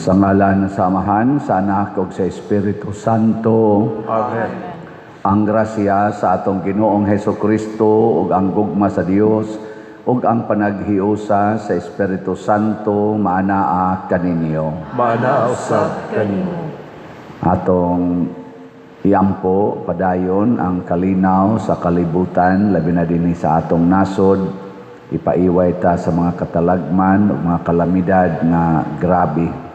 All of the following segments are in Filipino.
Sa ngalan ng samahan, sa Anak ug sa Espiritu Santo. Amen. Ang grasya sa atong Ginoong Hesukristo ug ang gugma sa Dios ug ang panaghiusa sa Espiritu Santo maanaa kaninyo. Maanaa usab kanimo. Atong iampo padayon ang kalinaw sa kalibutan labi na dinhi sa atong nasod. Ipaiway ta sa mga katalagman ug mga kalamidad nga grabe.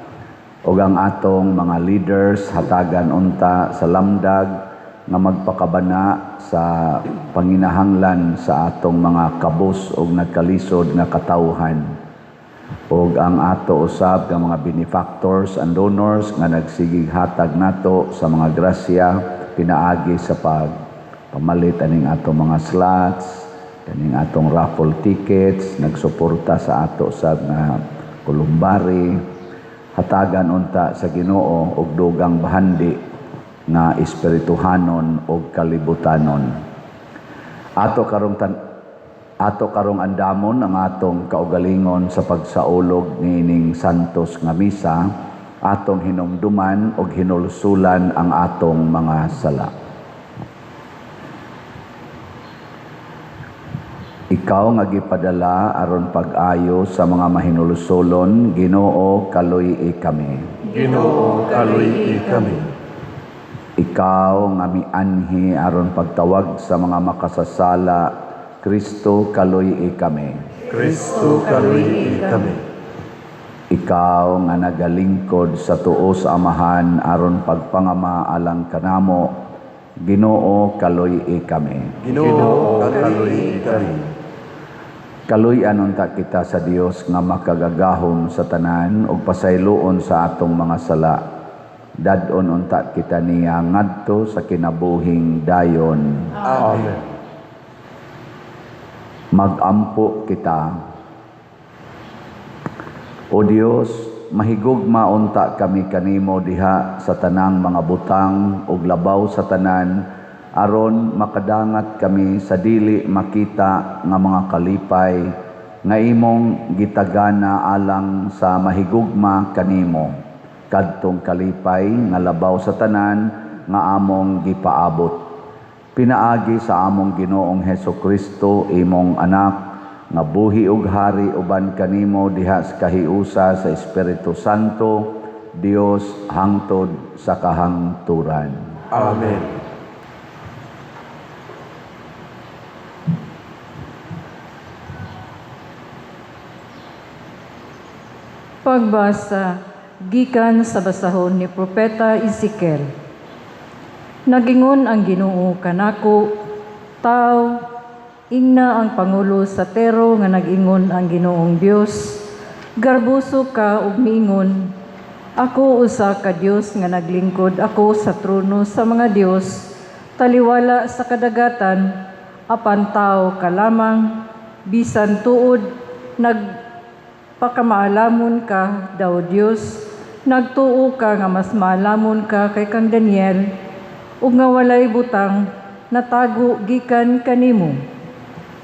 Ug ang atong mga leaders hatagan unta sa lamdag nga magpakabana sa panginahanglan sa atong mga kabus ug nagkalisod nga katawhan. Ug ang ato usab nga mga benefactors and donors nga nagsigig hatag nato sa mga grasya pinaagi sa pamalit aning atong mga slots, kaning atong raffle tickets, nagsuporta sa ato usab nga kulumbari, hatagan unta sa Ginoo og dugang bahandi nga espirituhanon ug kalibutanon. Ato karong andamon ang atong kaugalingon sa pagsaulog niining santos nga misa, atong hinumduman ug hinulsulan ang atong mga sala. Ikaw nga gipadala aron pag-ayo sa mga mahinulsolon, Ginoo kaluy-i kami. Ginoo kaluy-i kami. Ikaw nga mianhi aron pagtawag sa mga makasasala, Kristo kaluy-i kami. Kristo kaluy-i kami. Ikaw nga nagalingkod sa tuo sa Amahan aron pagpangama alang kanamo, Ginoo kaluy-i kami. Ginoo kaluy-i kami. Kaluy-an unta kita sa Dios nga makagagahom sa tanan ug pasayloon sa atong mga sala. Dadon unta kita niya ngadto sa kinabuhing dayon. Amen. Magampo kita. O Dios, mahigugma unta kami kanimo diha sa tanang mga butang ug labaw sa tanan aron makadangat kami sa dili makita nga mga kalipay nga imong gitagana alang sa mahigugma kanimo. Kadtong kalipay nga labaw sa tanan nga among gipaabot. Pinaagi sa among Ginoong Hesukristo imong anak nga buhi ug hari uban kanimo diha sa kahiusa sa Espiritu Santo, Dios hangtod sa kahangturan. Amen. Pagbasa gikan sa basahon ni Propeta Ezekiel. Nagingon ang Ginoo kanako, tao, ingna ang Pangulo sa tero nga nagingon ang Ginoong Dios, garbuso ka ug miingon, ako usa ka Dios nga naglingkod ako sa trono sa mga Dios, taliwala sa kadagatan, apan tao ka lamang, bisan tuod, nagpakamaalamon ka daw Dios, nagtuo ka nga mas maalamon ka kay kang Daniel, ug nga walay butang natago gikan kanimo.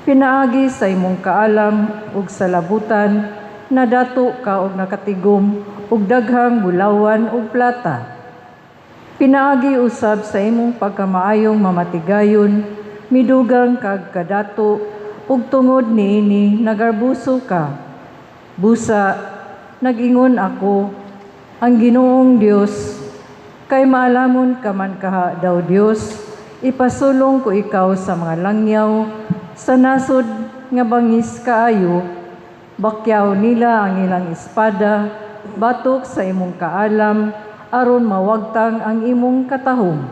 Pinaagi sa imong kaalam ug sa labutan, nadato ka og nakatigom ug daghang bulawan ug plata. Pinaagi usab sa imong pagkamaayong mamatigayon, midugang kag kadato ug tungod niini nagarbuso ka. Busa, nagingon ako, ang Ginoong Dios, kay maalamon ka man kaha daw Dios, ipasulong ko ikaw sa mga langyaw, sa nasod nga bangis kaayo, bakyaw nila ang ilang espada, batok sa imong kaalam, aron mawagtang ang imong katahom.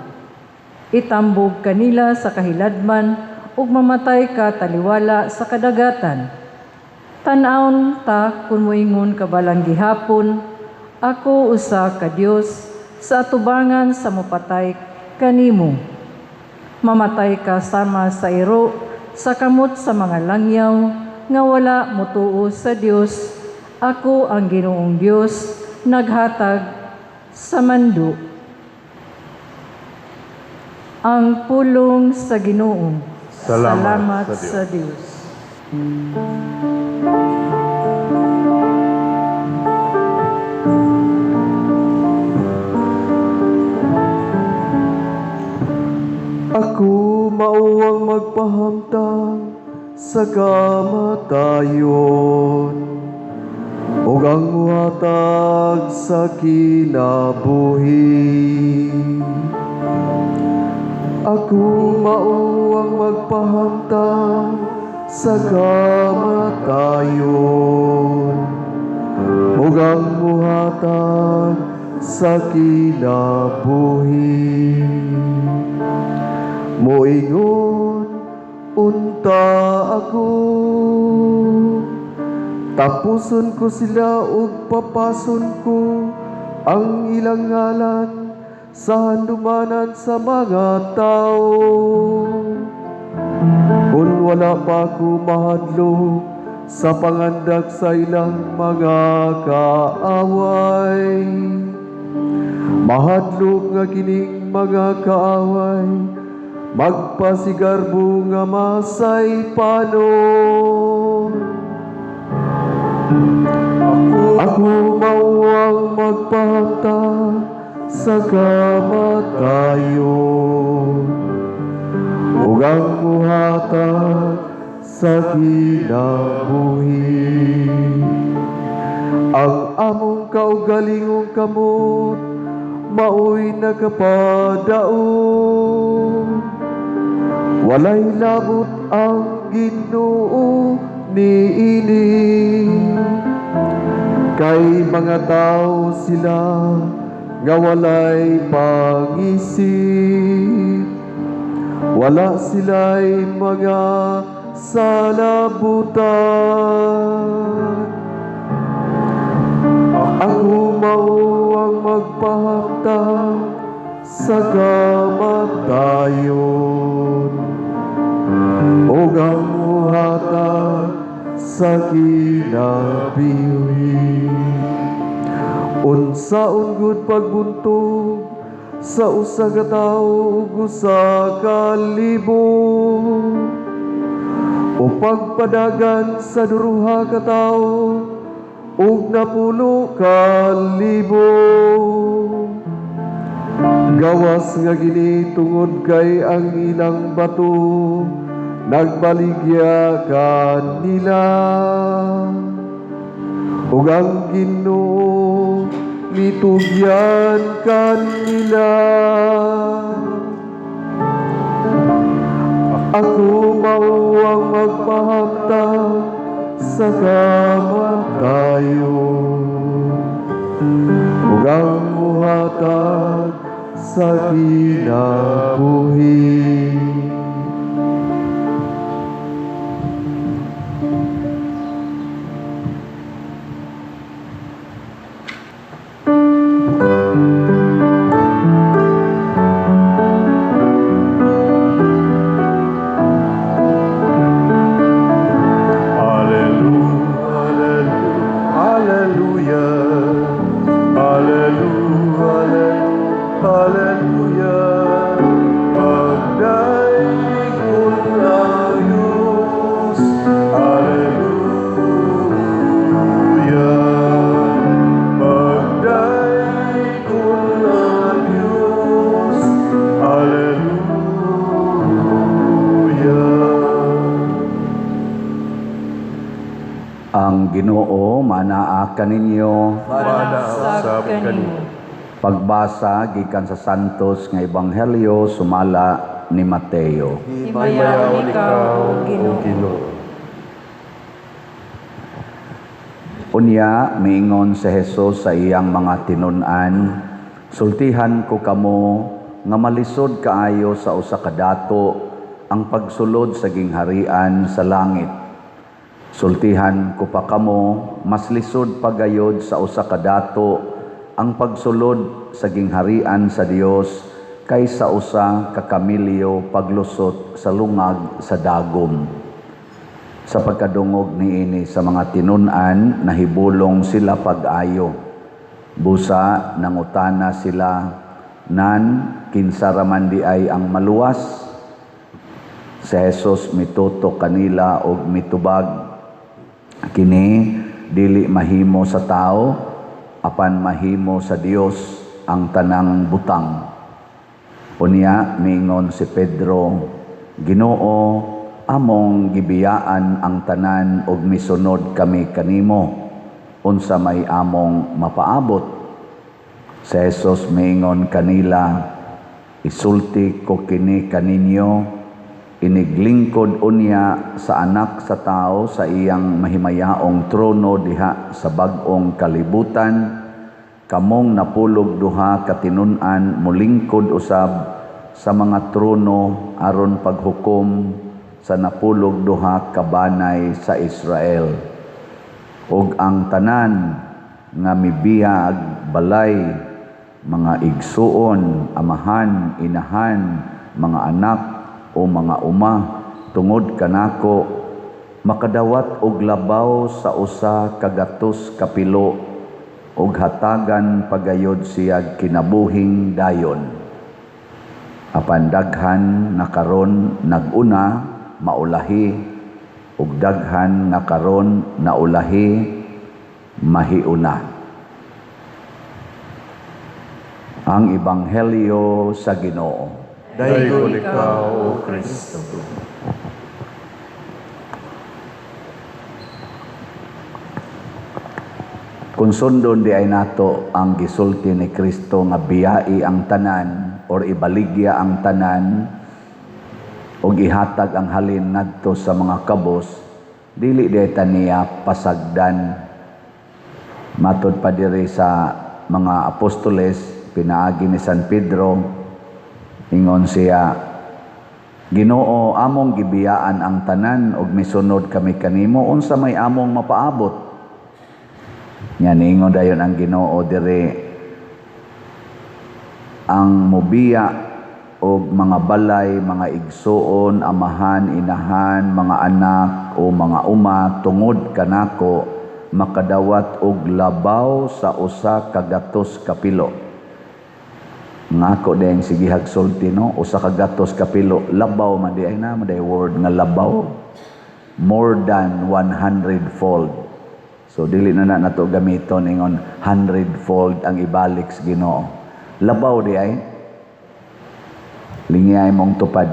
Itambog kanila sa kahiladman, ug mamatay ka taliwala sa kadagatan. Tan-awon ta kun moingon ka balang gihapon, ako usa ka Dios, sa atubangan sa mopatay kanimo. Mamatay ka sama sa iro, sa kamot sa mga langyaw, nga wala motuo sa Dios. Ako ang Ginoong Dios, naghatag sa mando. Ang pulong sa Ginoo. Salamat sa Dios. kamatayon, ug ang muhatag sa kinabuhi. Ako mao ang magpahamtang sa kamatayon, ug ang muhatag sa kinabuhi. Moingon unta ako, tapuson ko sila ug papason ko ang ilang ngalan sa handumanan sa mga tao. Kung wala pa ako mahadlok sa pangandak sa ilang mga kaaway, mahadlok nga kining mga kaaway, magpasigarbo nga masay panon. Ako mao ang magpahamtang sa kamatayon, ug ang muhatag sa kinabuhi. Ang among kaugalingong kamot mao'y nakapadaon, walay labot ang Ginoo niini. Kay mga tao sila nga walay pangisip, wala sila'y mga salabutan. Ako mao ang magpahamtang sa kamatayon, ug ang muhatag sa kinabuhi. Unsaon gud pagbuntog sa usa ka tawo ug usa ka libo, o pagpadagan sa duruha ka tawo ug 10,000. Gawas nga gini tungod kay ang ilang bato nagbaligya kanila, ug ang Ginoo mitugyan kanila. Ako mao ang magpahamtang sa kamatayon, ug ang muhatag sa kinabuhi. Ang Ginoo manaa kaninyo. Manasab kanimo. Pagbasa gikan sa Santos nga Ebanghelyo sumala ni Mateo. Himayaw ikaw, O Ginoo. Unya miingon si Jesus sa iyang mga tinun-an, sultihan ko kamo nga malisod kaayo sa usa ka dato ang pagsulod sa gingharian sa langit. Sultihan ko pa kamo mas lisod pagayod sa usa ka dato ang pagsulod sa gingharian sa Dios kaysa usa ka kamilyo paglusot sa lungag sa dagom. Sa pagkadungog niini sa mga tinun-an nahibulong sila pag-ayo. Busa nangutana sila, nan kinsa raman di ay ang maluwas? Si Jesus mitutok kanila og mitubag, kini dili mahimo sa tao, apan mahimo sa Dios ang tanang butang. Unya miingon si Pedro, Ginoo, among gibiyaan ang tanan ug misunod kami kanimo unsa may among mapaabot. Si Jesus miingon kanila, isulti ko kini kaninyo, iniglingkod unya sa anak sa tao sa iyang mahimayaong trono diha sa bag-ong kalibutan, kamong napulog duha katinun-an mulingkod usab sa mga trono aron paghukom sa napulog duha kabanay sa Israel. Ug ang tanan nga mibiyag balay, mga igsuon, amahan, inahan, mga anak o mga uma tungod kanako, makadawat og labaw sa usa ka gatos kapilo ug hatagan pagayod siya kinabuhing dayon. Apan daghan na karon naguna maulahi ug daghan nga karon naulahi mahiuna. Ang Ebanghelyo sa Ginoo. Daygon ikaw, O Kristo. Kung sundon di ay nato ang gisulti ni Kristo nga biyai ang tanan or ibaligya ang tanan o ihatag ang halin ngadto sa mga kabos, dili deta niya pasagdan. Matod pa diri sa mga apostoles, pinaagi ni San Pedro, ingon siya, Ginoo, among gibiyaan ang tanan ug misunod kami kanimo unsa may among mapaabot. Yan ingon dayon ang Ginoo dire, ang mobiya og mga balay, mga igsuon, amahan, inahan, mga anak o mga uma tungod kanako, makadawat og labaw sa usa ka gatos kapilo. Ngako din sige hagsulti no, usa ka gatos kapilo, labaw man di ay na maday word nga labaw, more than 100-fold. So dili na nato gamiton ingon 100-fold ang ibalik sa Ginoo. Labaw di ay lingay mong tupad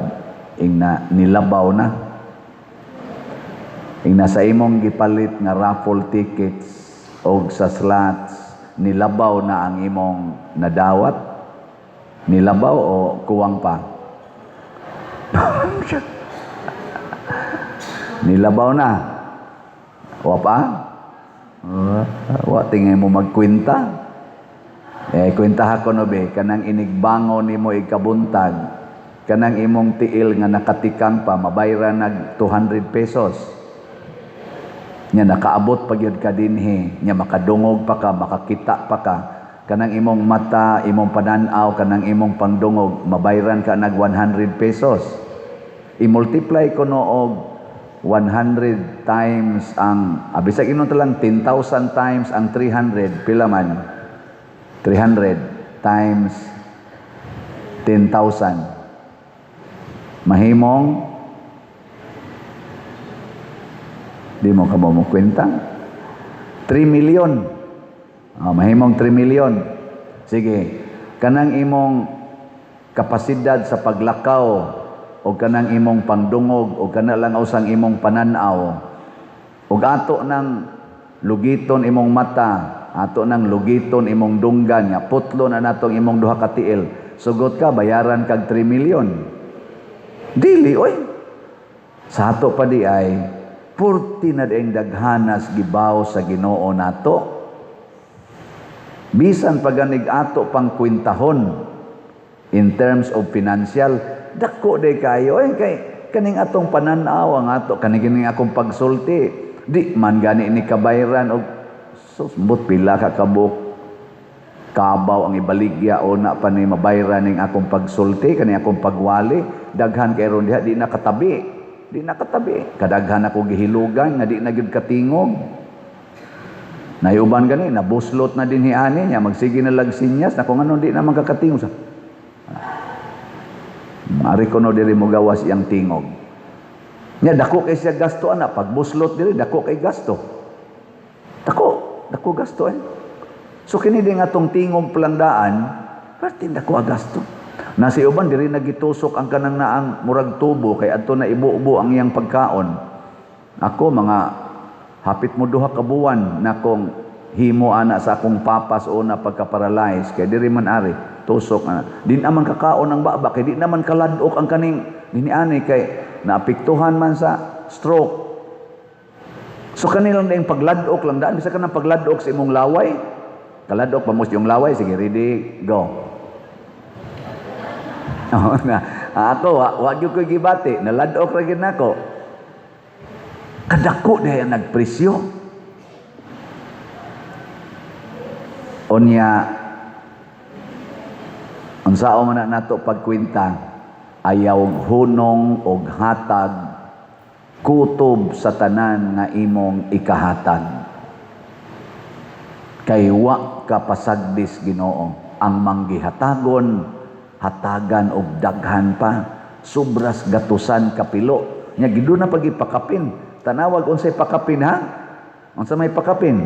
ing na nilabaw na. Ing nasa imong gipalit nga raffle tickets o sa slots, nilabaw na ang imong nadawat. Nilabaw o kuwang pa? Nilabaw na. O pa? Wa tingay mo magkwenta. Kwentaha ko no be, kanang inigbango nimo ikabuntag, kanang imong tiil nga nakatikang pa, mabayran nag 200 pesos. Nya nakaabot pa gyud ka dinhi, nya makadungog pa ka, makakita pa ka. Kanang imong mata, imong pananaw, kanang imong pangdungog, mabayran ka nag 100 pesos. I-multiply ko noog 100 times ang, bisag inon talang 10,000 times ang 300, pila man? 300 times 10,000. Mahimong, di mo ka mo kwenta? 3 million. Mahimong 3 million. Sige, kanang imong kapasidad sa paglakaw o kanang imong pangdungog o kanang lang usang imong pananaw o ato ng lugiton imong mata, ato ng lugiton imong dunggan, nga putlo na natong imong duha ka tiil, sugot ka bayaran kag 3 million. Dili oy. Sa ato pa di ay purti na daing daghanas gibaw sa Ginoo nato. Bisan paganig ato pang kwintahon in terms of financial, dako day kayo kay kaning atong pananaw ang ato kaning akong pagsulti, di man gani ni kabayran og susmot pila ka kabuk kabaw ang ibaligya o na pa ni mabayran ning akong pagsulti kaning akong pagwali, daghan kay ron diha di nakatabi kadaghan ako gihilugan nga di na gyud katingog. Nayuban gani, nabuslot na din hiani niya, magsige na lagsinyas, na kung ano di na magkakatingog sa. Mari ko no diri mo gawas iyang tingog. Nya dako kay siya gasto ana, pag buslot diri dako kay gasto. Dako gasto So kini di nga tong tingog pelandaan, pati dako gasto. Na si uban diri nagitusok ang kanang naang murag tubo kay adto na ibuubo ang iyang pagkaon. Ako mga hapit mo duha ka buwan na kong himo ana sa akong papas o na pagka-paralyze kay diri man ari tusok ana. Di naman kakaon ang baba kay di naman kaladok ang kaning diniani kay naapektuhan man sa stroke. So kanilang na yung pagladok lang daan bisa ka ng pagladok sa imong laway. Kaladok pa mo yung laway, sige ready go. Oh, na ako wa gyud ko gibati, naladok ra gid nako. Kadako daya nagpresyo. Onya unsao man nato pagkwenta, ayaw hunong og hatag kutob sa tanan nga imong ikahatag. Kay wa ka pasagdis Ginoo, ang manggihatagon hatagan og daghan pa, sobras gatusan kapilo. Nya gidu na pagipakapin. Tanawag unsay pakapin ha? Unsa may pakapin?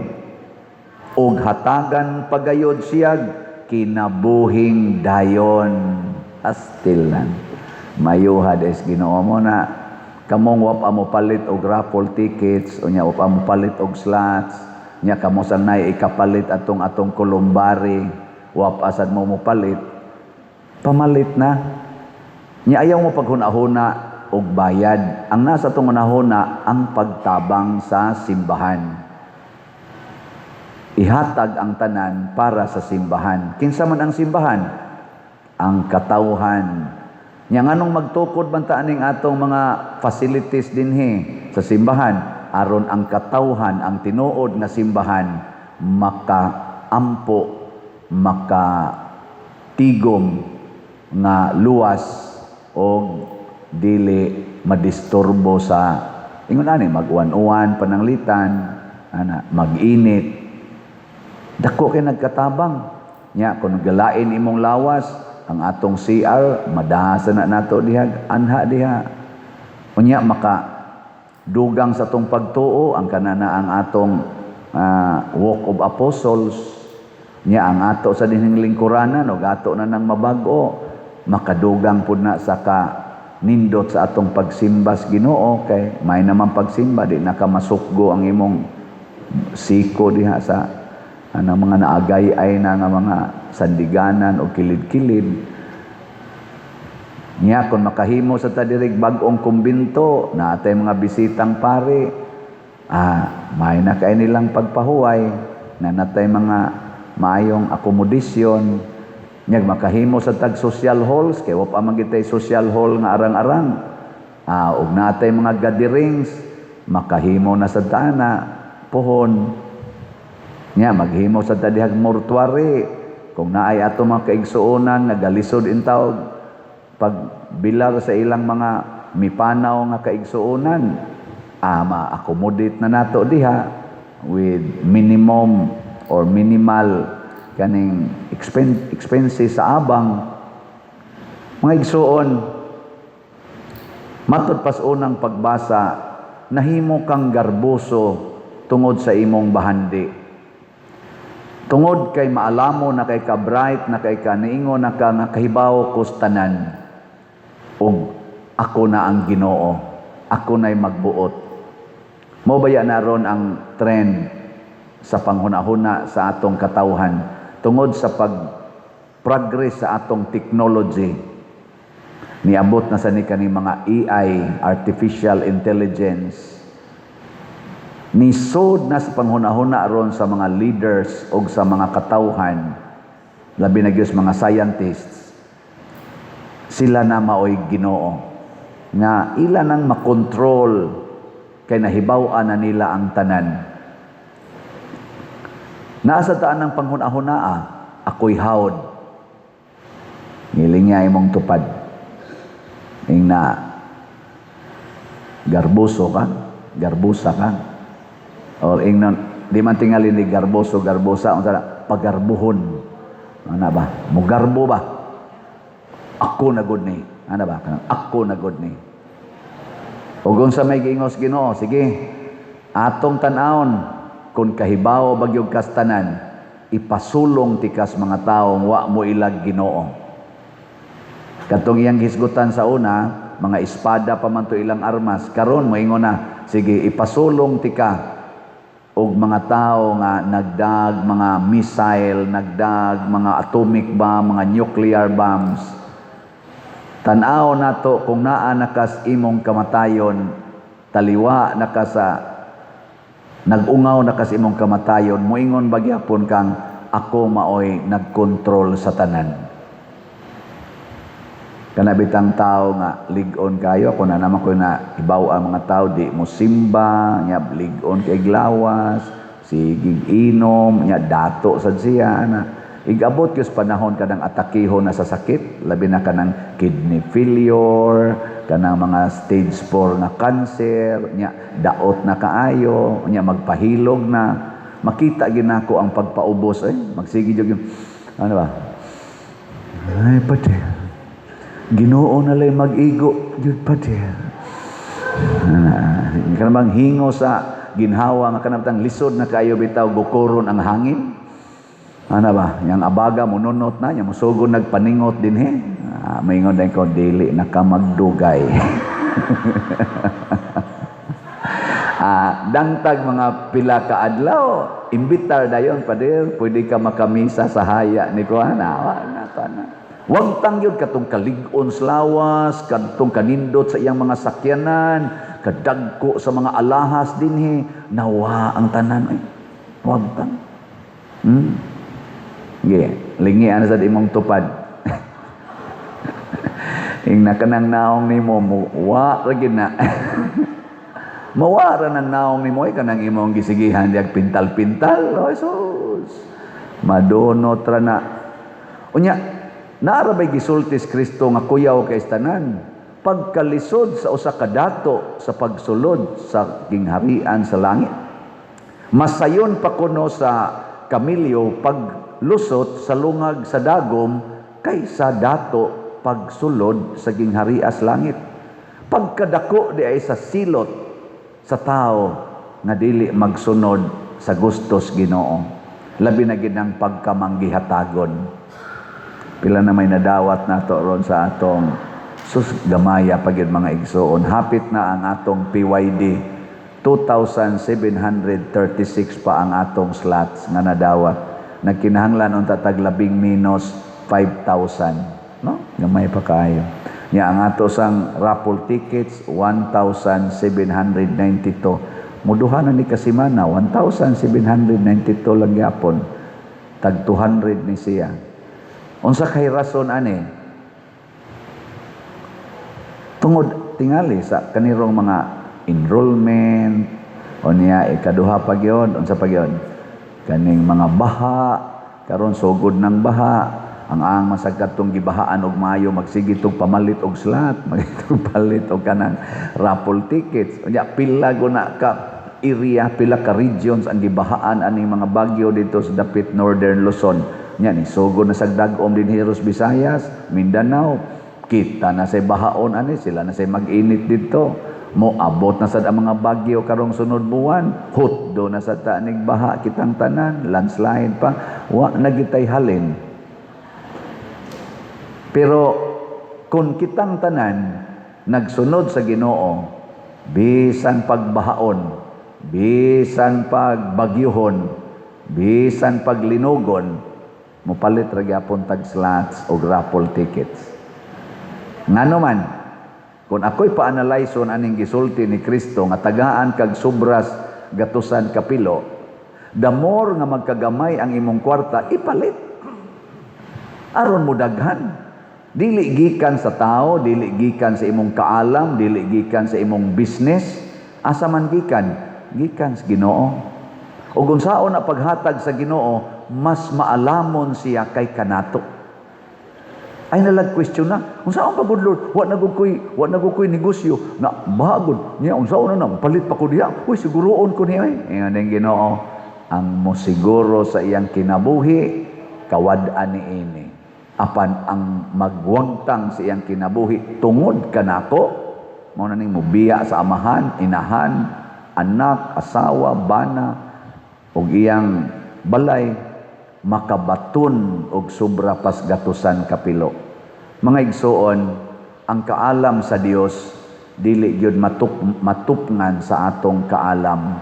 Og hatagan pagayod siyag kinabuhing dayon. Astilan. Mayuha des Ginoo mo na kamong wa mo palit og raffle tickets o nya wa mo palit og slots. Nya kamo sanay ikapalit atong kulumbari. Wa pasad mo palit. Pamalit na. Nya ayaw mo paghuna-huna og bayad. Ang nasa itong hunahuna, ang pagtabang sa simbahan. Ihatag ang tanan para sa simbahan. Kinsa man ang simbahan? Ang katawhan. Nya nganong magtukod bantaan ning atong mga facilities dinhi sa simbahan aron ang katawhan, ang tinuod nga simbahan makaampo, makatigom nga luwas o dili madisturbo sa ingon ani mag-uwan-uwan pananglitan ana mag-init dako kay nagkatabang nya kun galain imong lawas ang atong CR madasa na nato diha anha diha unya maka dugang sa tong pagtuo ang kanana ang atong walk of apostles nya ang ato sa dinhing lingkuranan ug ato na nang mabag-o makadugang pud na sa ka nindot sa atong pagsimbas Ginoo kay may naman pagsimba di nakamasukgo ang imong siko diha sa mga naagay-ay na nga mga sandiganan o kilid-kilid. Nya kung makahimo sa tadirig bag-ong kumbinto na atay mga bisitang pare may na kay nilang pagpahuway na natay mga maayong akomodasyon. Nyag makahimo sa tag social halls kay wa pa magitay social hall nga arang-arang. Ug natay mga gatherings makahimo na sa dana pohon. Nya maghimo sa tadihag mortuary kung naay ato mga kaigsuonan nga galisod in tawag pagbilar sa ilang mga mipanaw nga kaigsuonan ma-accommodate na nato diha with minimum or minimal kaning expenses sa abang mga igsuon matod pas unang pagbasa nahimo kang garboso tungod sa imong bahandi tungod kay maalamo na kay ka bright na kay ka niingon na ka nakahibaw kustanan ug ako na ang Ginoo ako na'y magbuot mo baya naron ang trend sa panghuna-huna sa atong katawhan tungod sa pag-progress sa atong technology. Niabot na sa ni kani mga AI, artificial intelligence. Nisod na sa panghuna-huna ron sa mga leaders o sa mga katawhan, labi na gyud mga scientists. Sila na maoy Ginoo nga ila nang makontrol kay nahibaw-an na nila ang tanan. Naasa taan ng panghuna-hunaa, ako'y hawd. Ngiling niya imong tupad. Ing na, garbuso ka, garbusa ka. Or ing na, di man tingali ni garboso, garbusa, pagarbuhon. Ano ba? Mugarbo ba? Ako na good ni. Ano ba? Ako na good ni. O kung sa may gingos Ginoo, sige, atong tanawon, kung kahibaw bagyog kastanan, ipasulong tikas mga taong wa mo ilag Ginoo. Katong iyang hisgutan sa una, mga espada pa man to ilang armas. Karon moingon na, sige ipasulong tika og mga tao nga nagdag mga missile, nagdag mga atomic bomb, mga nuclear bombs. Tan-aw nato kung naa nakas imong kamatayon, taliwa nakasa nagungaw nakas imong kamatayon, moingon bagyapon kang ako maoy nagkontrol sa tanan. Kanabitang tao nga ligon kayo, ako na naman ko na ibaw ang mga tao di mo simba, nya ligon kay glawas, sigig inom, nya dato sad siya na igabot kyus panahon kanang atakihon na sa sakit, labi na kanang kidney failure, kanang mga stage 4 na cancer, nya daot na kaayo, nya magpahilog na, makita ginako ang pagpaubos magsigi jud ano ba? Ay pati. Ginoo na lay mag-igo jud pa diya. Kanang hingo sa ginhawa nga kanabtang lisod na kayo bitaw gukuron ang hangin. Ano ba? Yang abaga mununot na, yang musugod nagpaningot din he. Maingon din ko dili na ka magdugay. Dangtag mga pila ka adlaw, imbitar dayon pader, pwede ka makamisa sa haya ni ko ana na. Wag tangyod katong kalig-on sa lawas, katong kanindot sa iyang mga sakyanan, kadagko sa mga alahas dinhi, nawa ang tanan ay. Wag tang. Lingi ana sa imong tupad. Ing nakanang naong nimo wa ra gid na. Mawara ng naong nimo ay kanang imong gisigihan diag pintal-pintal. Oh, Jesus. Madonot ra na. Unya naarabay gisultis Kristo nga kuyaw kay tanan pagkalisod sa usa ka dato sa pagsulod sa gingharian sa langit. Masayon pa kuno sa kamilyo paglusot sa lungag sa dagom kaysa dato pagsulod sa gingharian sa langit. Pagkadako di ay sa silot sa tao nga dili magsunod sa gustos Ginoo. Labi na gid ang pagkamanggihatagon. Pila na may nadawat nato ron sa atong gamaya pagid mga igsoon. Hapit na ang atong PYD. 2,736 pa ang atong slots nga nadawat. Nagkinahanglan unta tag labing minus 5,000. No? Gamay pa kayo. Nya ang ato sang raffle tickets 1,792. Muduha na ni kasimana 1,792 lang gyapon. Tag 200 ni siya. Unsa kay rason ani? Tungod tingali sa kanirong mga enrollment o niya ikaduha pa gyud, unsa pa gyud? Kaning mga baha, karon sugod ng baha, ang masagkat tong gibahaan og maayo magsigit og pamalit og slot, magitog palit og kanang raffle tickets. Unya pila guna ka area, pila ka regions ang gibahaan aning mga bagyo dito sa dapit Northern Luzon. Nya ni sugod na sagdag-om din Heros Visayas, Mindanao. Kita na say bahaon ani, sila na say mag-init dito. Mo abot na sad ang mga bagyo karong sunod buwan. Hutdo na sa tanig baha kitang tanan, landslide pa. Wa nagitay halin. Pero kung kitang tanan nagsunod sa Ginoo, bisan pagbahaon, bisan pagbagyuhon, bisan paglinugon, mupalit ra gyapon tag slots o raffle tickets. Ngano man, kung ako'y pa-analyson aning gisulti ni Kristo nga tagaan kag sobras gatusan kapilo, the more nga magkagamay ang imong kwarta, ipalit. Aron mo daghan. Dili gikan sa tao, dili gikan sa imong kaalam, dili gikan sa imong business, asa man gikan? Gikan sa Ginoo. O kung saon na paghatag sa Ginoo, mas maalamon siya kay kanato. Ay nalag-question na, kung saan pa good Lord, wa na ko'y negosyo, na bahagod, niya, kung saan na, palit pa ko diya, uy, siguroon ko niya, Iyon ang Ginoo, ang mosiguro sa iyang kinabuhi, kawad-an ni ini. Apan ang magwangtang sa iyang kinabuhi, tungod kanako, mao na ning mubiya sa amahan, inahan, anak, asawa, bana, ug iyang balay, makabaton og sobra pas gatusan kapilo. Mga igsoon, ang kaalam sa Dios dili gyud matupngan sa atong kaalam.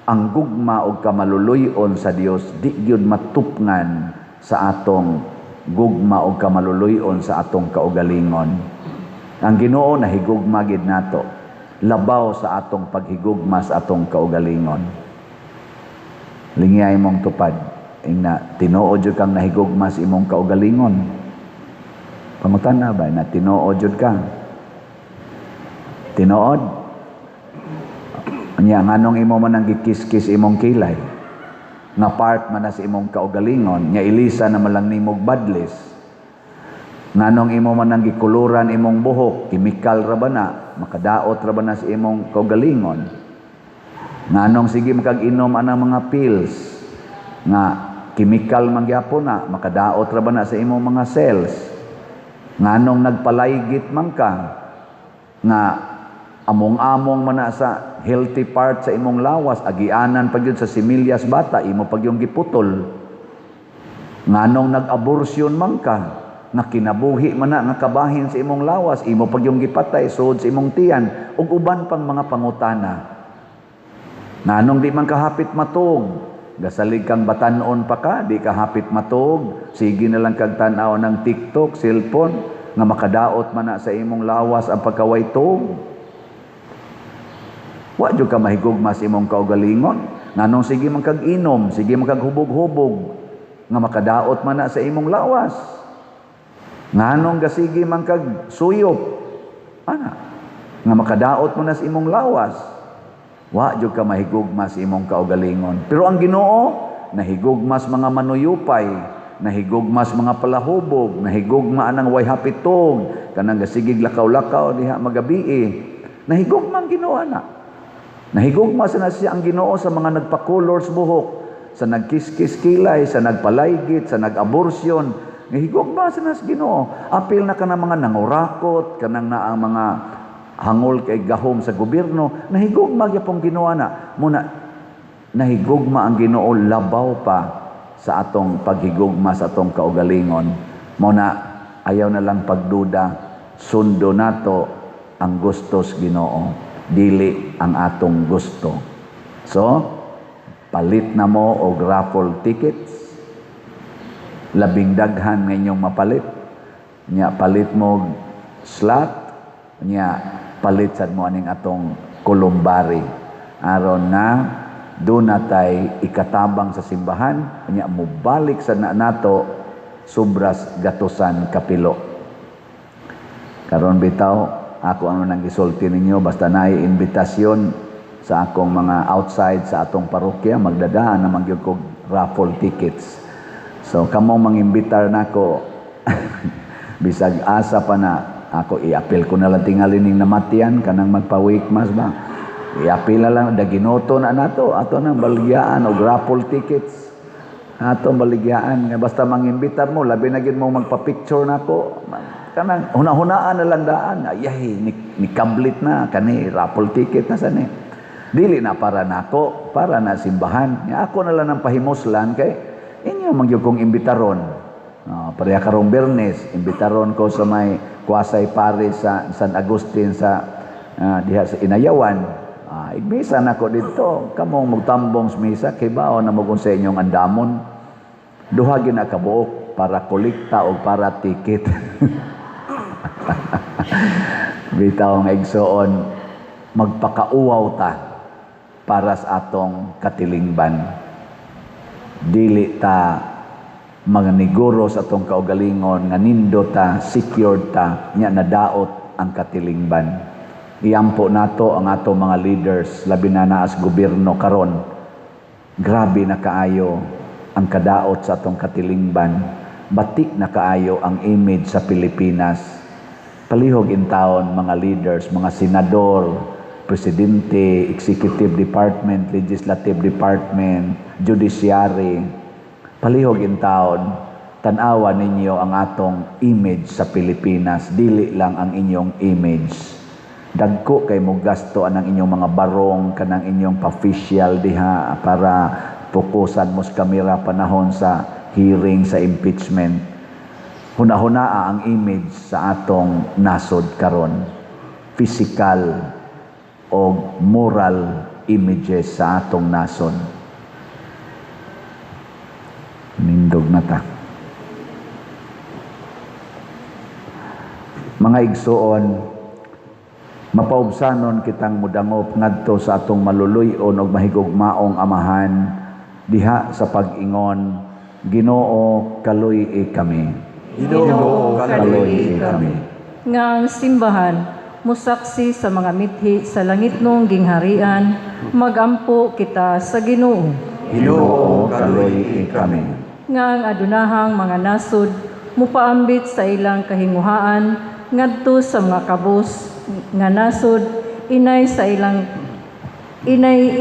Ang gugma o kamaluluyon sa Dios di gyud matupngan sa atong gugma o kamaluluyon sa atong kaugalingon. Ang Ginoo nahigugma gid nato, labaw sa atong paghigugma sa atong kaugalingon. Lingiyay mong tupad, ingna tinuod jud kang nahigugma sa imong kaugalingon. Pamutan na ba na tinuod jud ka? Tinuod? Nya nganong imo man ang gikis-kis imong kilay? Nga part man na sa imong kaugalingon, nya ilisa na malang nimog badlis. Nganong imo man ang gikuluran imong buhok, kimikal ra ba na, makadaot ra ba na sa imong kaugalingon? Nganong sige makag-inom anang mga pills nga kimikal man gyapon na, makadaot ra ba na sa imong mga cells? Nganong nagpalaygit man ka nga among-among man na sa healthy part sa imong lawas, agianan pag yun sa similyas bata, imo pag yung giputol. Nganong nag-abortion man ka, nga kinabuhi man na nga kabahin sa imong lawas, imo pag yung gipatay, suod sa imong tiyan, ug uban pang mga pangutana. Nganong di man kahapit matug, gasalig kang batanon pa ka, di kahapit matug, sige na lang kag tan-aw ng TikTok, cellphone, nga makadaot man na sa imong lawas ang pagkaway tug. Wa jud ka mahigugma sa imong kaugalingon. Nganong sige man kag inom, sige man kag hubog-hubog nga makadaot man na sa imong lawas. Nganong gasige man kag suyop ana nga makadaot mo na sa imong lawas. Wa jud ka mahigugma sa imong kaugalingon. Pero ang Ginoo nahigugmas mga manuyupay, nahigugmas mga palahubog, nahigugma anang way hapitog, kanang gasigig lakaw-lakaw diha magabii. Nahigugma ang Ginoo na. Nahigugma na siya ang Ginoo sa mga nagpa-colors buhok, sa nagkiskis kilay, sa nagpalaygit, sa nag-abortion. Nahigugma na sa Ginoo. Apil na ka ng mga nangurakot, kanang na ang mga hangol kay gahom sa gobyerno. Nahigugma gyapong Ginoo na. Muna, nahigugma ang Ginoo labaw pa sa atong paghigugma sa atong kaugalingon. Muna, ayaw na lang pagduda, sundo nato ang gustos Ginoo, dili ang atong gusto. So, palit na mo og raffle tickets, labing daghan nga inyong mapalit. Nya palit mo slot, nya palit sad mo aning atong kulumbari aron na doon natay ikatabang sa simbahan, nya mubalik sa nato sobras gatusan kapilo. Karon bitaw ako ano nang gisulti ninyo, basta naay imbitasyon sa akong mga outside sa atong parokya, magdadaan naman gyud kog raffle tickets. So kamo mangimbitar nako bisag asa pa na ako i-appeal ko na lang tingali ning namatian kanang magpa-wake-mass ba. I-appeal na lang daginoto na nato ato nang baligyaan og raffle tickets. Ato baligyaan nga basta mangimbitar mo labi na gyud mo magpa-picture nako. Kanang hunahunaan na lang daan, ayay, ni kablit na, kani, raffle ticket na sani. Dili na para nako, para na simbahan. Ako na lang ang pahimuslan kay inyo mangyog kong imbitaron. Pareha karong Bernes, imbitaron ko sa may Kuasay Paris sa San Agustin sa diha sa Inayawan. Igmisa na ko dito, kamong magtambong sa misa, kay baon na mo sa inyong andamon. Duha ginakabuok para kolekta o para ticket. Bitaw nga igsoon, magpakauaw ta para sa atong katilingban. Dili ta magniguro sa atong kaugalingon nga nindo ta, secured ta, nya nadaot ang katilingban. Iyampo nato ang atong mga leaders, labi na naas gobyerno karon. Grabe na kaayo ang kadaot sa atong katilingban. Batik na kaayo ang image sa Pilipinas. Palihog in taon, mga leaders, mga senador, presidente, executive department, legislative department, judiciary. Palihog in taon, tanawa ninyo ang atong image sa Pilipinas, dili lang ang inyong image. Dagko kay mo gasto ang inyong mga barong, kanang inyong pa-official diha para pukusan mo sa kamera panahon sa hearing sa impeachment. Hunahuna ang image sa atong nasod karon. Physical o moral images sa atong nasod. Nindog na ta. Mga igsuon, mapaubsanon kitang mudangop ngadto sa atong maluluyon o mahigugmaong amahan diha sa pag-ingon, Ginoo kaluy kami. Ginoo Kaluy kami. Nga ang simbahan, musaksi sa mga mithi sa langit nung gingharian, magampo kita sa Ginoo. Ginoo kaluy kami. Nga ang adunahang mga nasod, mupaambit sa ilang kahinguhaan, ngadto sa mga kabus, nga nasod, inay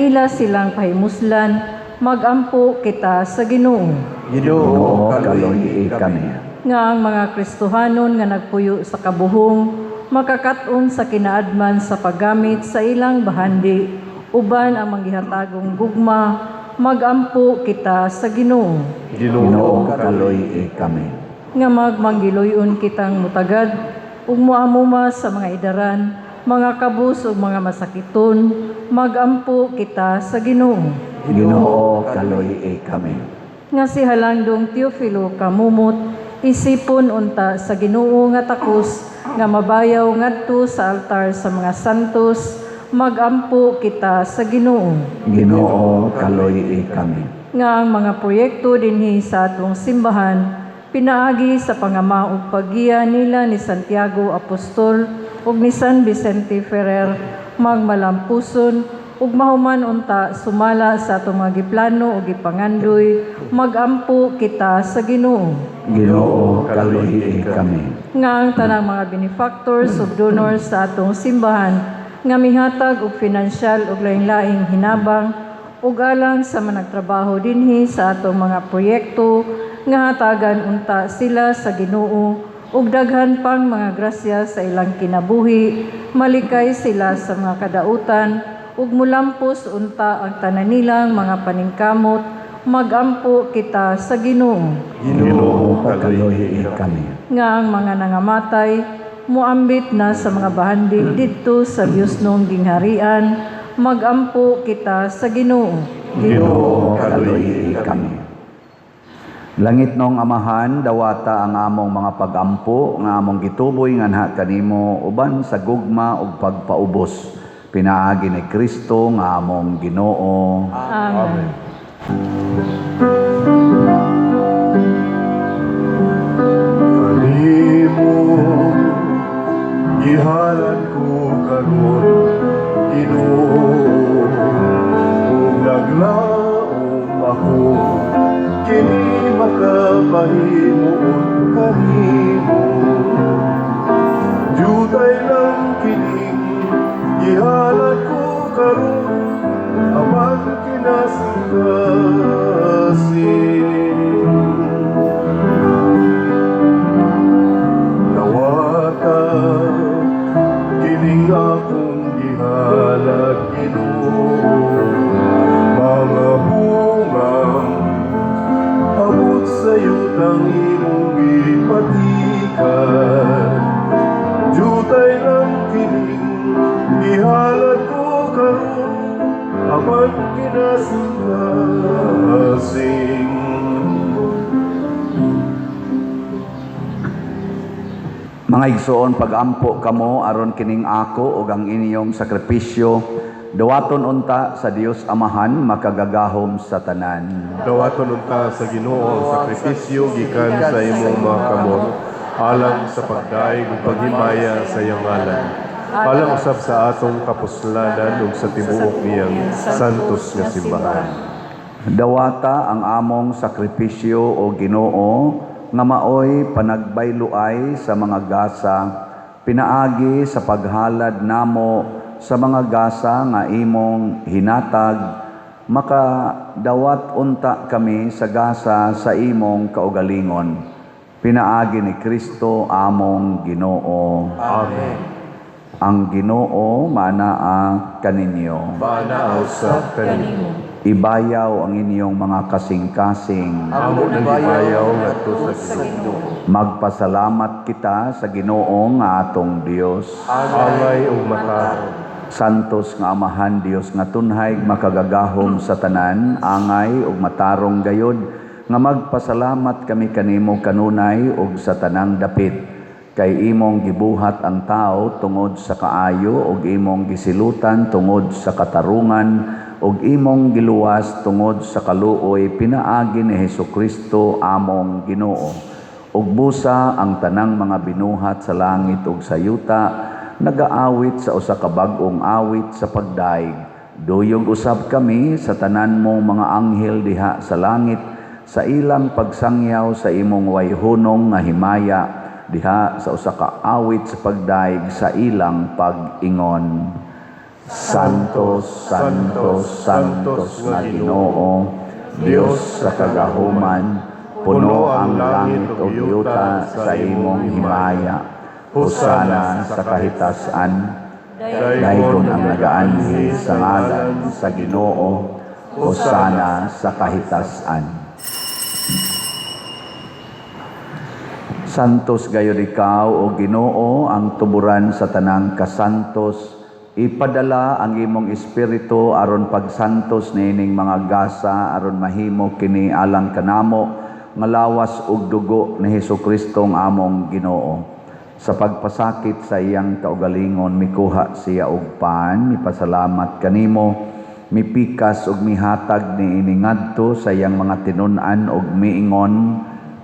ila silang pahimuslan, magampo kita sa Ginoo. Ginoo kaluy kami. Nga ang mga Kristohanon nga nagpuyo sa kabuhong, makakaton sa kinaadman sa paggamit sa ilang bahandi, uban ang manggihatagong gugma, magampo kita sa Ginoo. Ginoo kaluy kami. Nga manggiloyon kitang mutagad, ug muamuma sa mga idaran, mga kabus ug mga masakiton, magampo kita sa Ginoo. Ginoo kaluy kami. Nga si Halandong Teofilo kamumot, isipon unta sa Ginoo nga takos, nga mabayaw ngadto sa altar sa mga santos, magampo kita sa Ginoo. Ginoo kaluy kami. Nga ang mga proyekto dinhi sa atong simbahan, pinaagi sa pangama ug paggiya nila ni Santiago Apostol ug ni San Vicente Ferrer, magmalampuson ug mahuman unta sumala sa atong mga giplano ug gipangandoy, magampo kita sa Ginoo. Ginoo kaluy kami. Nga ang tanang mga benefactors ug donors sa atong simbahan, nga mihatag og pinansyal ug lain-laing hinabang ug alang sa managtrabaho dinhi sa atong mga proyekto, nga hatagan unta sila sa Ginoo ug daghan pang mga grasya sa ilang kinabuhi, malikay sila sa mga kadautan ug mulampos unta ang tanan nilang mga paningkamot, magampo kita sa Ginoo. Ginoo kaluy kami. Nga ang mga nangamatay, muambit na sa mga bahandi didto sa Dios nung gingharian, magampo kita sa Ginoo. Ginoo kaluy kami. Langit nong amahan, dawata ang among mga pagampo, nga among gituboy nganha kanimo, uban sa gugma ug pagpaubos. Pinaagi ni Kristo nga among Ginoo. Amen. Kanimo gihalan ko karon, Ginoo, ug naglaom ako, kini makapahimuon kanimo. Jutay lang kining gihalan ko karon, amang kinasikasin. Nawata kining akong gihalat, Ginoo, mga bungang abot sa'yo ng imong gipatikan. Jutay lang kining gihalat ko karon, amang kinasikasin. Mga igsoon, pagampo kamo aron kining ako ug ang inyong sakripisyo, dawaton unta sa Dios Amahan makagagahom sa tanan. Dawaton unta sa Ginoo ang sakripisyo gikan sa imong mga kamot, alang sa pagdaig ug paghimaya sa iyang ngalan. Alang usab sa atong kapuslanan ug sa tibuok niyang santos nga simbahan. Dawata ang among sakripisyo o Ginoo nga maoy panagbayloay sa mga gasa, pinaagi sa paghalad namo sa mga gasa nga imong hinatag, makadawat unta kami sa gasa sa imong kaugalingon. Pinaagi ni Kristo among Ginoo. Amen. Ang Ginoo manaa kaninyo. Manaaw sa kanimo. Ibayaw ang inyong mga kasing-kasing. Amo ng ibayaw ngadto sa Ginoo. Magpasalamat kita sa Ginoo nga atong Dios. Angay ug matarong. Santos nga Amahan Dios nga tunhay makagagahom sa tanan, angay ug matarong gayod nga magpasalamat kami kanimo kanunay ug sa tanang dapit. Kay imong gibuhat ang tao tungod sa kaayo ug imong gisilutan tungod sa katarungan ug imong giluwas tungod sa kaluoy pinaagi ni Hesukristo among Ginoo. Ug busa ang tanang mga binuhat sa langit ug sa yuta nagaawit sa usa ka bag-ong awit sa pagdaig. Duyog usab kami sa tanan mong mga anghel diha sa langit sa ilang pagsangyaw sa imong wayhunong nga himaya diha sa usa ka awit sa pagdaig sa ilang pag-ingon. Santos, Santos, Santos nga Ginoo, Dios sa kagahuman, puno ang langit ug yuta sa imong himaya. Husana sa kahitasan, daygon ang nagaanhi sa ngalan sa Ginoo. Husana sa kahitasan. Santos gayud ikaw o Ginoo ang tuburan sa tanang kasantos. Ipadala ang imong espiritu aron pagsantos niining mga gasa aron mahimo kini alang kanamo nga lawas ug dugo ni Hesukristo nga among Ginoo. Sa pagpasakit sa iyang kaugalingon mikuha siya og pan, mipasalamat kanimo, mipikas ug mihatag niini ngadto sa iyang mga tinun-an ug miingon,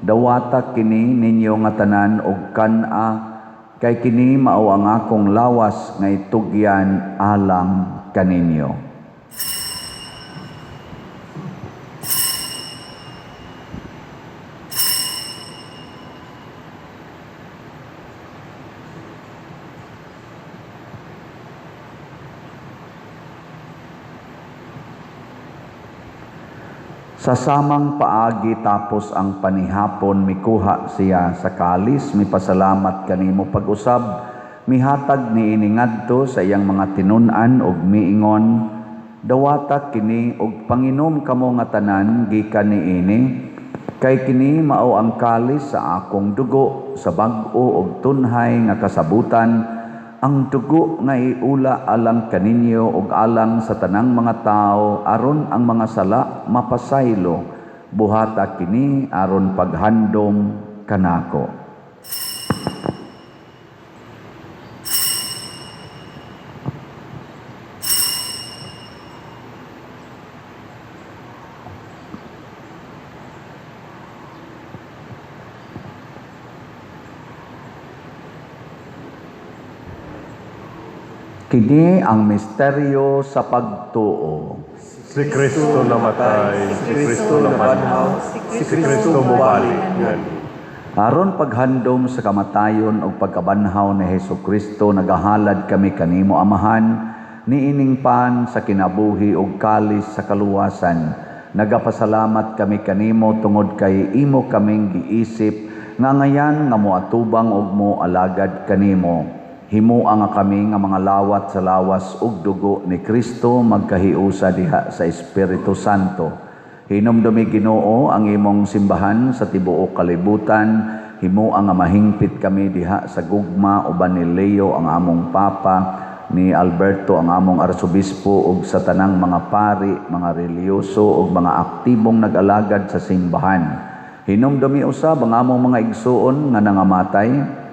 dawata kini ninyo nga tanan og kan-a. Kay kini mao ang akong lawas nga itugyan alang kaninyo. Sa samang paagi tapos ang panihapon mikuha siya sa kalis, mipasalamat kanimo pag-usab, mihatag niini ngadto sa iyang mga tinun-an ug miingon, dawata kini ug panginom kamo nga tanan gikan niini, kay kini mao ang kalis sa akong dugo sa bag-o ug tunhay nga kasabutan, ang dugo nga iula alang kaninyo ug alang sa tanang mga tao aron ang mga sala mapasaylo. Buhata kini aron paghandom kanako. Kini ang misteryo sa pagtuo. Si Kristo namatay, si Kristo nabanhaw, si Kristo mubalik. Aron paghandom sa kamatayon o pagkabanhaw ni Hesukristo, nagahalad kami kanimo Amahan, niining pan sa kinabuhi ug kalis sa kaluwasan. Nagapasalamat kami kanimo tungod kay imo kaming giisip, nga ngayan nga moatubang ug moalagad kanimo. Himuang nga kami nga mga lawat sa lawas ug dugo ni Kristo magkahiusa diha sa Espiritu Santo. Hinumdumi Ginoo ang imong simbahan sa tibuok kalibutan. Himuang nga mahingpit kami diha sa gugma uban ni Leo ang among Papa, ni Alberto ang among Arsobispo ug sa tanang mga pari, mga reliyoso ug mga aktibong nag-alagad sa simbahan. Hinumdumi usab ang among mga igsuon nga nangamatay.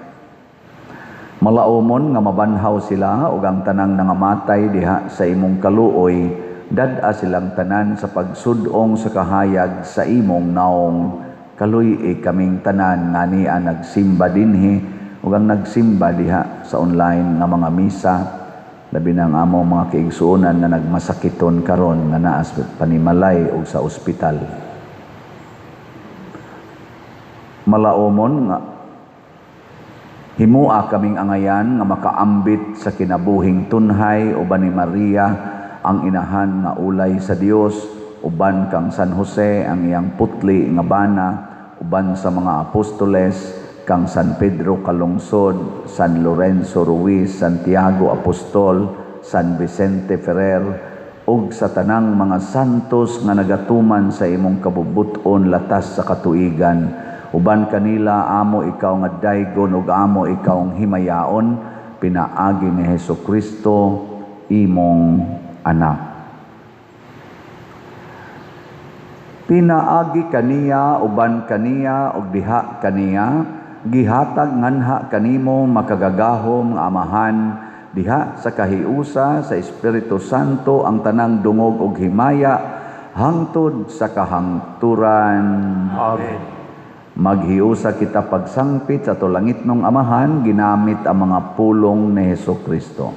Malaumon nga mabanhaw sila ug ang tanang nangamatay diha sa imong kaluoy, dad-a silang tanan sa pagsudong sa kahayag sa imong naong. Kaluy kaming tanan nga niya nagsimba dinhi ug ang nagsimba diha sa online nga mga misa, labi ng among mga kaigsuonan na nagmasakiton karon nga naa sa panimalay ug sa ospital. Malaumon nga himua kaming angayan nga makaambit sa kinabuhing tunhay uban ni Maria ang inahan nga ulay sa Dios, uban kang San Jose ang iyang putli nga bana, uban sa mga apostoles kang San Pedro Kalungsod, San Lorenzo Ruiz, Santiago Apostol, San Vicente Ferrer, ug sa tanang mga santos nga nagatuman sa imong kabubuton latas sa katuigan. Uban kanila amo ikaw nga daygon ug amo ikaw ang himayaon, pinaagi ni Hesukristo imong anak. Pinaagi kaniya uban kaniya ug diha kaniya, gihatag nganha kanimo makagagahom nga amahan, diha sa kahiusa sa Espiritu Santo ang tanang dungog ug himaya hangtod sa kahangturan. Amen. Maghiusa kita pagsangpit sa tulangit ng amahan ginamit ang mga pulong ni Hesukristo.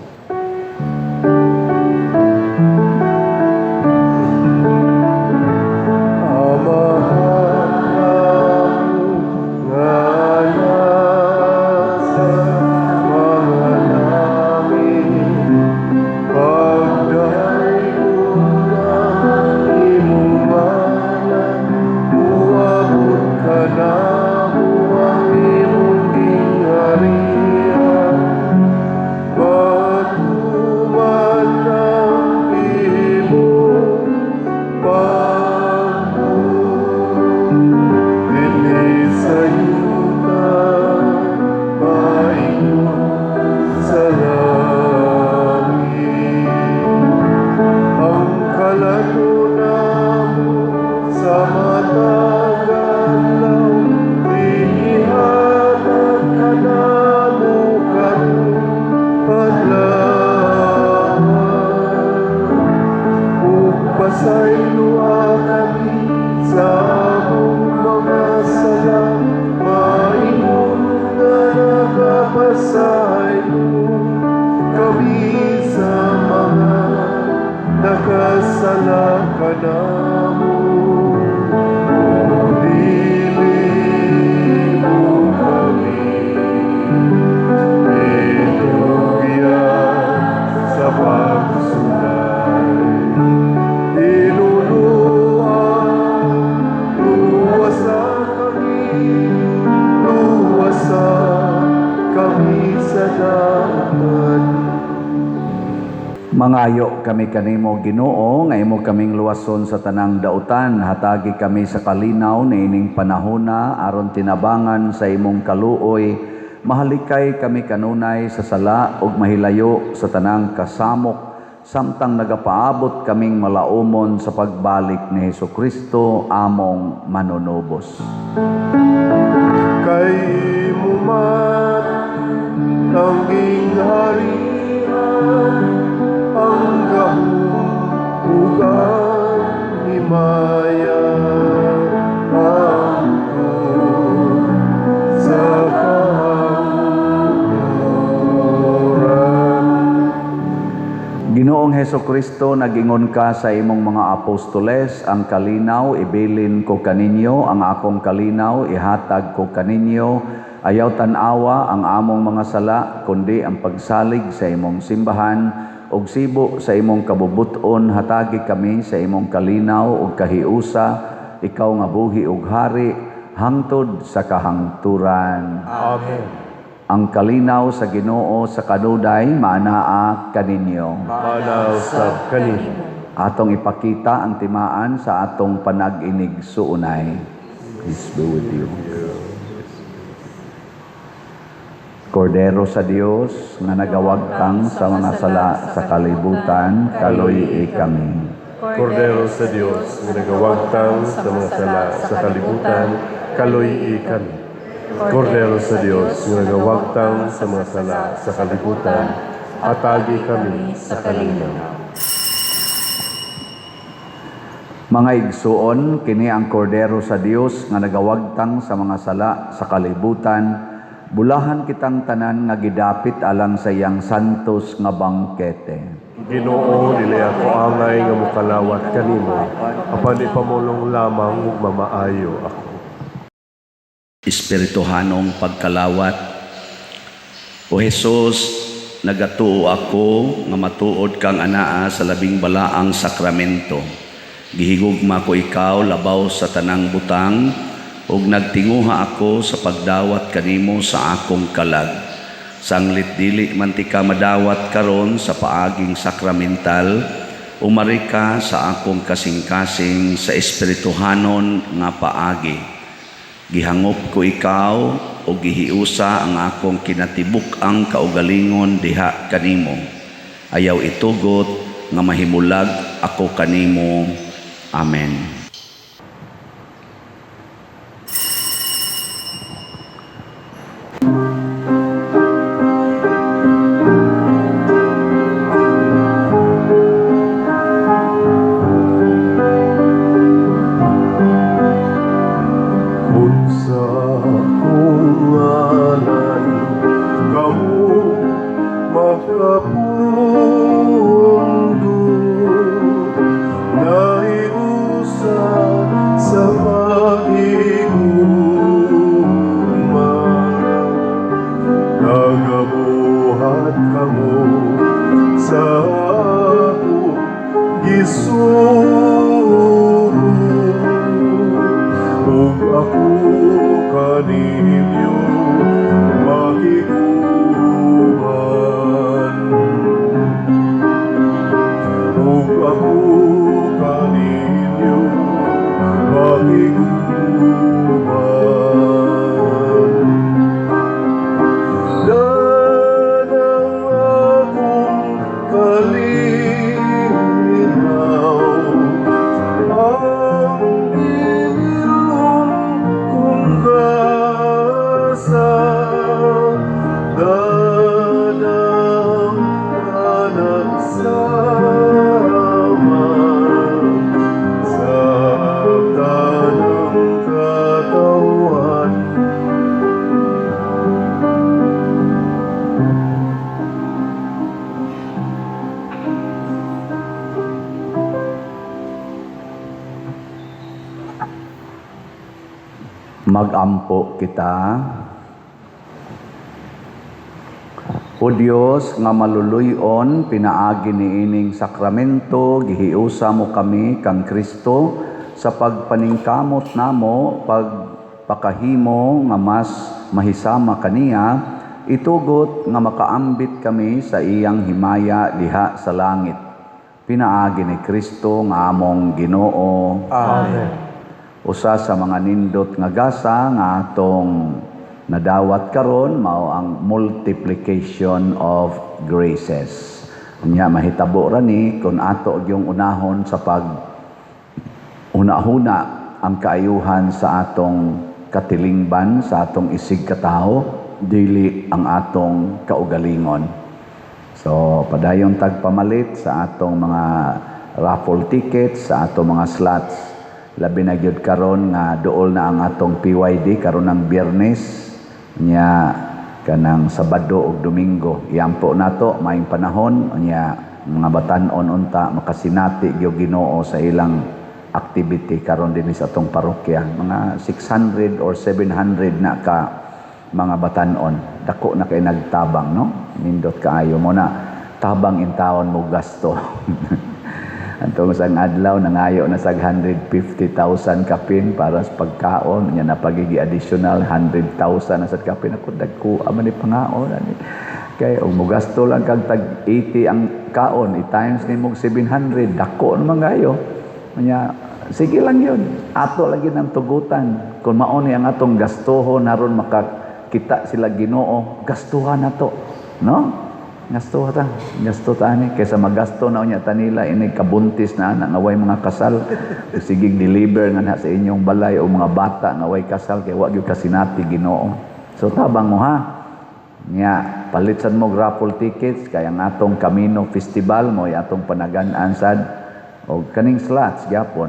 Mangayo kami kanimo Ginoo nga imo kaming luwason sa tanang dautan, hatagi kami sa kalinaw niining panahona aron tinabangan sa imong kaluoy, mahalikay kami kanunay sa sala ug mahilayo sa tanang kasamok samtang nagapaabot kaming malaumon sa pagbalik ni Hesukristo among manunubos. Kay mo man tangging harian ang gahugan himaya hangtod sa kahangturan. Ginoong Hesukristo, nagingon ka sa imong mga apostoles, ang kalinaw ibilin ko kaninyo, ang akong kalinaw ihatag ko kaninyo. Ayaw tanawa ang among mga sala, kundi ang pagsalig sa imong simbahan, ug sibo sa imong kabubuton hatagi kami sa imong kalinaw ug kahiusa, ikaw nga buhi ug hari hangtod sa kahangturan. Amen. Ang kalinaw sa Ginoo sa kanuday maanaa kaninyo. Manaw sa kanino. Atong ipakita ang timaan sa atong panag-inig suunay. Peace be with you. Kordero sa Dios nga nagawagtang sa mga sala sa kalibutan, kaluy kami. Kordero sa Dios, nga nagawagtang sa mga sala sa kalibutan, kaluy kami. Kordero sa Dios, nga nagawagtang sa mga sala sa kalibutan, atagi kami sa kalinaw. Mga igsuon, kini ang kordero sa Dios nga nagawagtang sa mga sala sa kalibutan. Bulahan kitang tanan nga gidapit alang sa iyang santos nga bangkete. Ginoo, dili ako angay nga mukalawat kanimo, apan ipamulong lamang ug mamaayo ako. Espirituhanong pagkalawat. O Jesus, nagatuo ako nga matuod kang anaa sa labing balaang sakramento. Gihigugma ko ikaw labaw sa tanang butang, ug nagtinguha ako sa pagdawat kanimo sa akong kalag. Sanglit dili man ti ka madawat karon sa paaging sakramental, Umari ka sa akong kasing-kasing sa espirituhanon nga paagi. Gihangop ko ikaw o gihiusa ang akong kinatibuk-ang kaugalingon diha kanimo. Ayaw itugot nga mahimulag ako kanimo. Amen. Unsa kong ngalan, kamo makapundo, naiusa sa pag-iguma. Nagabuhat kamo sa akong gisuro, ug ako kaninyo makiguban. Ug ako kaninyo makiguban. Danang akong kalinaw, ang ininom kong gasa, danang nagsama sa tanang katawan. Magampo kita. O Dios nga maluluyon, pinaagi ni ining sakramento, gihiusa mo kami kang Kristo sa pagpaningkamot namo, pagpakahimo nga mas mahisama kaniya, itugot nga makaambit kami sa iyang himaya diha sa langit. Pinaagi ni Kristo nga among Ginoo. Amen. Usa sa mga nindot nga gasa nga atong nadawat karon mao ang multiplication of graces. Unya mahitabo ra ni kun ato yung unahon sa pag una-huna ang kaayuhan sa atong katilingban, sa atong isig katao, dili ang atong kaugalingon. So padayon tagpamalit sa atong mga raffle tickets, sa atong mga slots. Labi na gyud karon nga duol na ang atong PYD karon ng Biyernes nya kanang Sabado ug Domingo. Iampo nato maayong panahon nya mga batan-on unta makasinati gyud Ginoo sa ilang activity karon dinhi sa atong parokya. Mga 600 or 700 na ka mga batan-on. Dako na kay nagtabang, no? Nindot kaayo mo na tabang in taon mo gasto. Antong sang adlaw nangayo na sag 150,000 kapin para sa pagkaon nya na pagigi additional 100,000 na sa kapin ako dagko man ni pangaon ani kay og mo gasto lang kag tag 80 ang kaon i-times nimo 700 dako naman gayo nya sige lang yun ato lagi nang tugutan kung mao ni ang atong gastuhon aron makakita sila Ginoo gastuhan nato no. Gasto ta ni kaysa magasto na unya tanila ini kabuntis na nga way mga kasal sigig deliver nga na sa inyong balay o mga bata nga way kasal kay wa gyud kasinati Ginoo. So tabang mo ha. Nya palitsan mo raffle tickets kay ang atong Camino Festival mo atong panagan-an sad og kaning slots gyapon.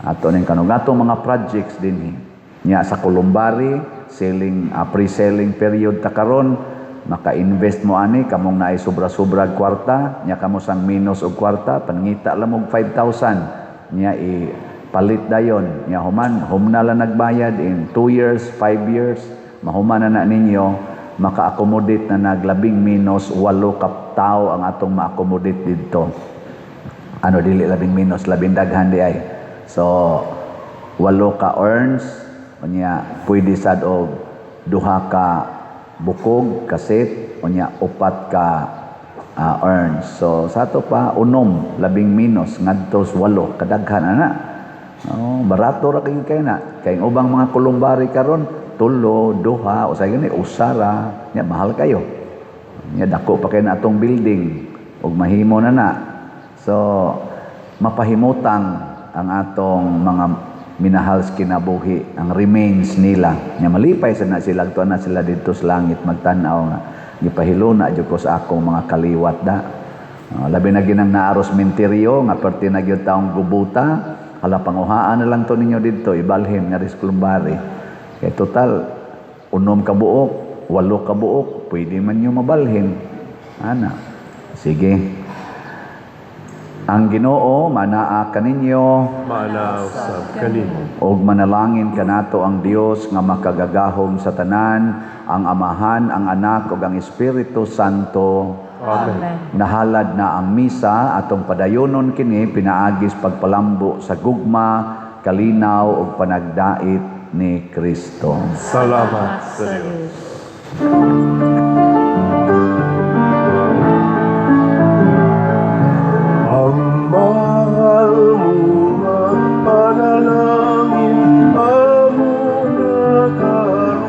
Ato ning kanang atong mga projects dinhi. Nya sa Columbari selling pre-selling period ta karon maka-invest mo ani kamong naay sobra-sobra kwarta nya kamo sang minus og kwarta pangita lang og 5,000 nya ipalit dayon nya humna lang nagbayad in 2 years 5 years mahuman na ninyo maka-accommodate na naglabing minus 8 ka tawo ang atong ma-accommodate didto ano dili labing minus labing daghan di ay so 8 ka earns nya pwede sad og 2 ka bukog, kaset, o niya 4 ka earns. So sa ato pa unom, 11 ngadto sa 8 kadaghan ana. Oh, barato ra kay na. Kay ubang mga kulumbari karon tulo, duha, o sa gani usara, nya mahal kayo. Nya dako pa kay na atong building ug mahimo na. So mapahimutang ang atong mga minahal sa kinabuhi, ang remains nila. Nya malipay sa na sila, tuwa na sila dito sa langit magtanaw nga gipahiluna jud ko sa akong mga kaliwat da. Labi na ginang naaros menteryo nga perti na gyud taong gubuta, hala panguhaan na lang to ninyo dito ibalhin nga ris Kulumbari. Kay total 6 ka buok, 8 ka buok, pwede man nyo mabalhin. Ana. Sige. Ang Ginoo manaa kaninyo Maanaw sa kanimo. og manalangin kanato ang Dios nga makagagahom sa tanan, ang Amahan, ang Anak ug ang Espiritu Santo. Amen. Nahalad na ang misa atong padayonon kini pinaagis pagpalambo sa gugma, kalinaw ug panagdait ni Kristo. Salamat sa Diyos. Ang mahal mo nga panalangin amo na karon.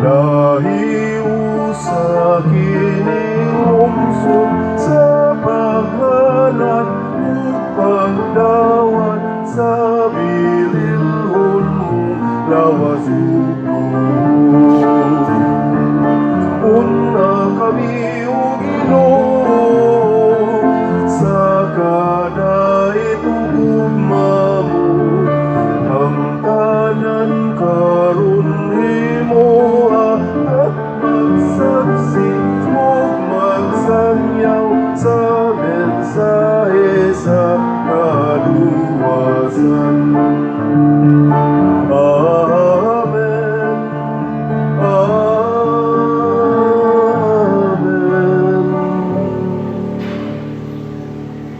Nahiusa kining lungsod sa paghanap ug pagdawat sa bililhon mo lawas